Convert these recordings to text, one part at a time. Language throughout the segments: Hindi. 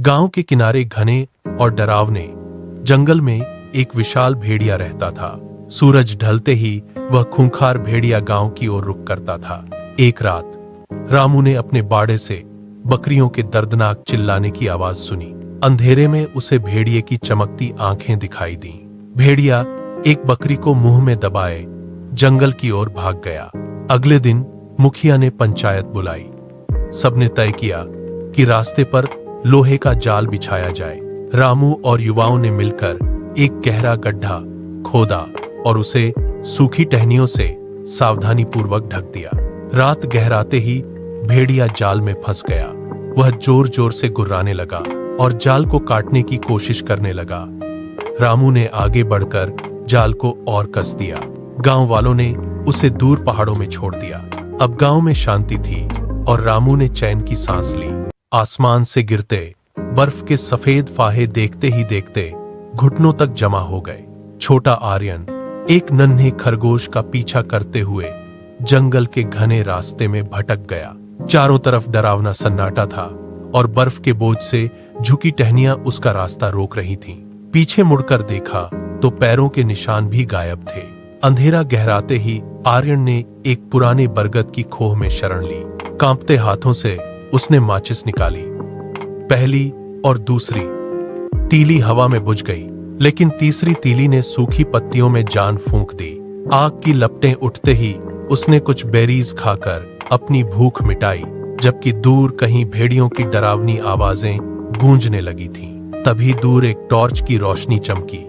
गांव के किनारे घने और डरावने जंगल में एक विशाल भेड़िया रहता था। सूरज ढलते ही वह खूंखार भेड़िया गांव की ओर रुख करता था। एक रात रामू ने अपने बाड़े से बकरियों के दर्दनाक चिल्लाने की आवाज सुनी। अंधेरे में उसे भेड़िए की चमकती आंखें दिखाई दी। भेड़िया एक बकरी को मुंह में दबाए जंगल की ओर भाग गया। अगले दिन मुखिया ने पंचायत बुलाई। सबने तय किया कि रास्ते पर लोहे का जाल बिछाया जाए। रामू और युवाओं ने मिलकर एक गहरा गड्ढा खोदा और उसे सूखी टहनियों से सावधानी पूर्वक ढक दिया। रात गहराते ही भेड़िया जाल में फंस गया। वह जोर जोर से गुर्राने लगा और जाल को काटने की कोशिश करने लगा। रामू ने आगे बढ़कर जाल को और कस दिया। गांव वालों ने उसे दूर पहाड़ों में छोड़ दिया। अब गांव में शांति थी और रामू ने चैन की सांस ली। आसमान से गिरते बर्फ के सफेद फाहे देखते ही देखते घुटनों तक जमा हो गए। छोटा आर्यन एक नन्हे खरगोश का पीछा करते हुए जंगल के घने रास्ते में भटक गया। चारों तरफ डरावना सन्नाटा था और बर्फ के बोझ से झुकी टहनियां उसका रास्ता रोक रही थीं। पीछे मुड़कर देखा तो पैरों के निशान भी गायब थे। अंधेरा गहराते ही आर्यन ने एक पुराने बरगद की खोह में शरण ली। कांपते हाथों से उसने माचिस निकाली। पहली और दूसरी तीली हवा में बुझ गई, लेकिन तीसरी तीली ने सूखी पत्तियों में जान फूंक दी। आग की लपटें उठते ही उसने कुछ बेरीज खाकर अपनी भूख मिटाई, जबकि दूर कहीं भेड़ियों की डरावनी आवाजें गूंजने लगी थीं। तभी दूर एक टॉर्च की रोशनी चमकी।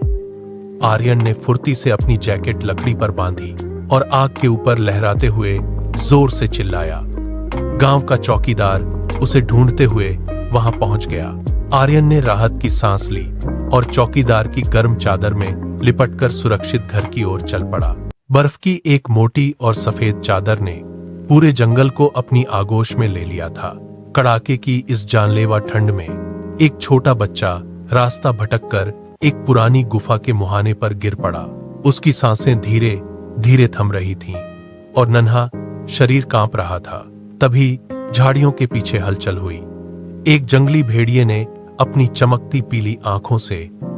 आर्यन ने फुर्ती से अपनी जैकेट लकड़ी पर बांधी और आग के ऊपर लहराते हुए जोर से चिल्लाया। गांव का चौकीदार उसे ढूंढते हुए वहां पहुंच गया। आर्यन ने राहत की सांस ली और चौकीदार की गर्म चादर में लिपटकर सुरक्षित घर की ओर चल पड़ा। बर्फ की एक मोटी और सफेद चादर ने पूरे जंगल को अपनी आगोश में ले लिया था। कड़ाके की इस जानलेवा ठंड में एक छोटा बच्चा रास्ता भटककर एक पुरानी गुफा के मुहाने पर गिर पड़ा। उसकी सांसें धीरे धीरे थम रही थीं और नन्हा शरीर कांप रहा था। तभी झाड़ियों के पीछे हलचल हुई। एक जंगली भेड़िए ने अपनी चमकती पीली आंखों से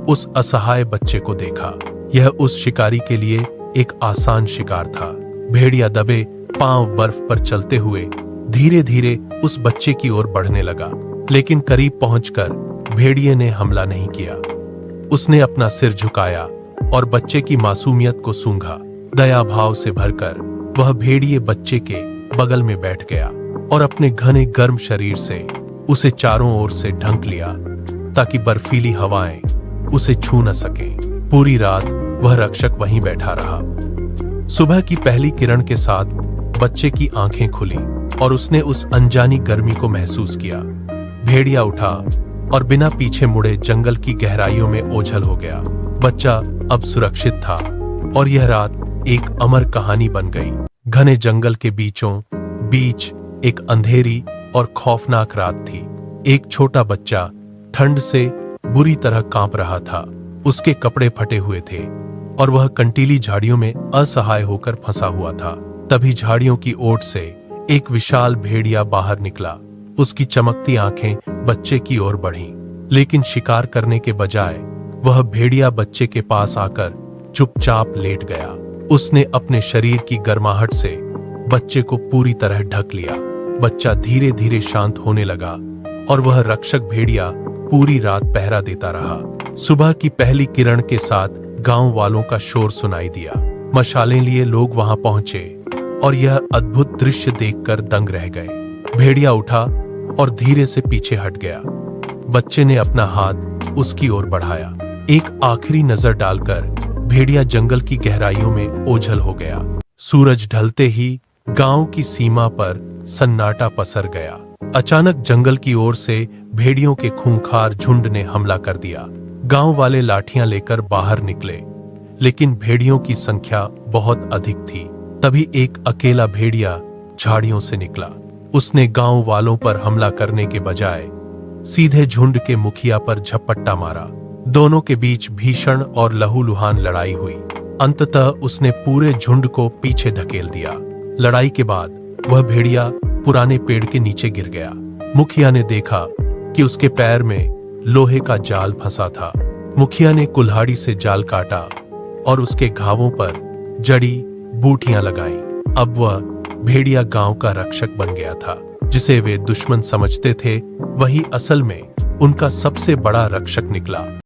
उस असहाय बच्चे को देखा। यह उस शिकारी के लिए एक आसान शिकार था। भेड़िया दबे पांव बर्फ पर चलते हुए धीरे धीरे उस बच्चे की ओर बढ़ने लगा, लेकिन करीब पहुंचकर भेड़िए ने हमला नहीं किया। उसने अपना सिर झुकाया और बच्चे की मासूमियत को सूंघा। दया भाव से भरकर वह भेड़िए बच्चे के बगल में बैठ गया और अपने घने गर्म शरीर से उसे चारों ओर से ढक लिया ताकि बर्फीली हवाएं उसे छू न सकें। पूरी रात वह रक्षक वहीं बैठा रहा। सुबह की पहली किरण के साथ बच्चे की आंखें खुली और उसने उस अनजानी गर्मी को महसूस किया। भेड़िया उठा और बिना पीछे मुड़े जंगल की गहराइयों में ओझल हो गया। बच्चा अब सुरक्षित था और यह रात एक अमर कहानी बन गई। घने जंगल के बीचों बीच एक अंधेरी और खौफनाक रात थी। एक छोटा बच्चा ठंड से बुरी तरह कांप रहा था। उसके कपड़े फटे हुए थे और वह कंटीली झाड़ियों में असहाय होकर फंसा हुआ था। तभी झाड़ियों की ओट से एक विशाल भेड़िया बाहर निकला। उसकी चमकती आंखें बच्चे की ओर बढ़ीं, लेकिन शिकार करने के बजाय वह भेड़िया बच्चे के पास आकर चुपचाप लेट गया। उसने अपने शरीर की गर्माहट से बच्चे को पूरी तरह ढक लिया। बच्चा धीरे धीरे शांत होने लगा और वह रक्षक भेड़िया पूरी रात पहरा देता रहा। सुबह की पहली किरण के साथ गांव वालों का शोर सुनाई दिया। मशालें लिए लोग वहां पहुंचे और यह अद्भुत दृश्य देखकर दंग रह गए। भेड़िया उठा और धीरे से पीछे हट गया। बच्चे ने अपना हाथ उसकी ओर बढ़ाया। एक आखिरी नजर डालकर भेड़िया जंगल की गहराइयों में ओझल हो गया। सूरज ढलते ही गांव की सीमा पर सन्नाटा पसर गया। अचानक जंगल की ओर से भेड़ियों के खूंखार झुंड ने हमला कर दिया। गांव वाले लाठियां लेकर बाहर निकले, लेकिन भेड़ियों की संख्या बहुत अधिक थी। तभी एक अकेला भेड़िया झाड़ियों से निकला। उसने गांव वालों पर हमला करने के बजाय सीधे झुंड के मुखिया पर झपट्टा मारा। दोनों के बीच भीषण और लहूलुहान लड़ाई हुई। अंततः उसने पूरे झुंड को पीछे धकेल दिया। लड़ाई के बाद वह भेड़िया पुराने पेड़ के नीचे गिर गया। मुखिया ने देखा कि उसके पैर में लोहे का जाल फंसा था। मुखिया ने कुल्हाड़ी से जाल काटा और उसके घावों पर जड़ी बूटियां लगाईं। अब वह भेड़िया गांव का रक्षक बन गया था। जिसे वे दुश्मन समझते थे, वही असल में उनका सबसे बड़ा रक्षक निकला।